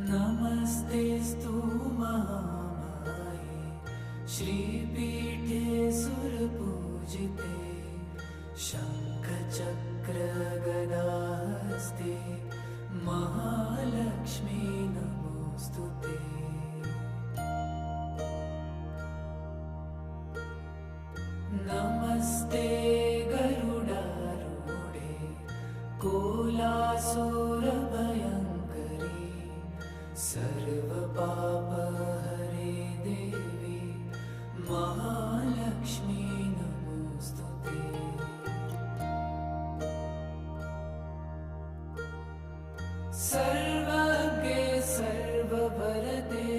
नमस्तेस्तु महामाये श्रीपीठे सुरपूजिते शङ्खचक्रगदाहस्ते महालक्ष्मी नमोऽस्तुते। नमस्ते गरुडारूढे कोलासुरभयङ्करी सर्वपापहरे देवी महालक्ष्मी नमोऽस्तुते। सर्वज्ञे सर्वभरते